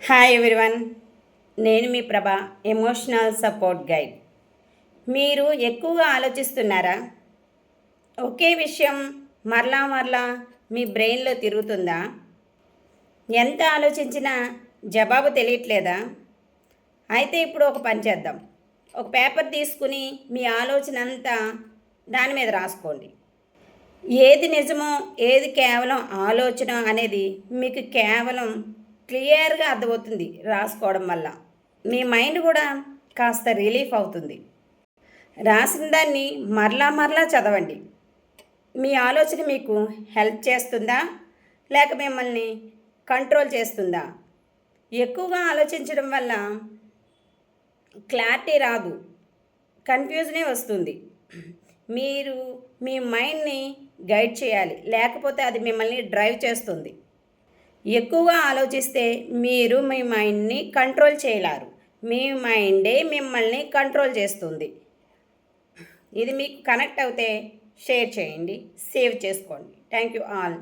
Hi everyone, నేను మీ ప్రభ, emotional support guide. మీరు ఎక్కువగా ఆలోచిస్తున్నారా? ఒకే విషయం మరలా మరలా మీ బ్రెయిన్లో తిరుగుతుందా? ఎంత ఆలోచించినా జవాబు తెలియట్లేదా? అయితే ఇప్పుడు ఒక పని చేద్దాం. ఒక పేపర్ తీసుకుని మీ ఆలోచన అంతా దాని మీద రాసుకోండి. ఏది నిజమో ఏది కేవలం ఆలోచన అనేది మీకు కేవలం క్లియర్గా అర్థమవుతుంది రాసుకోవడం వల్ల. మీ మైండ్ కూడా కాస్త రిలీఫ్ అవుతుంది. రాసిన దాన్ని మరలా మరలా చదవండి. మీ ఆలోచన మీకు హెల్ప్ చేస్తుందా లేక మిమ్మల్ని కంట్రోల్ చేస్తుందా? ఎక్కువగా ఆలోచించడం వల్ల క్లారిటీ రాదు, కన్ఫ్యూజనే వస్తుంది. మీరు మీ మైండ్ని గైడ్ చేయాలి, లేకపోతే అది మిమ్మల్ని డ్రైవ్ చేస్తుంది. ఎక్కువగా ఆలోచిస్తే మీరు మీ మైండ్ని కంట్రోల్ చేయలేరు, మీ మైండే మిమ్మల్ని కంట్రోల్ చేస్తుంది. ఇది మీకు కనెక్ట్ అవుతే షేర్ చేయండి, సేవ్ చేసుకోండి. Thank you all.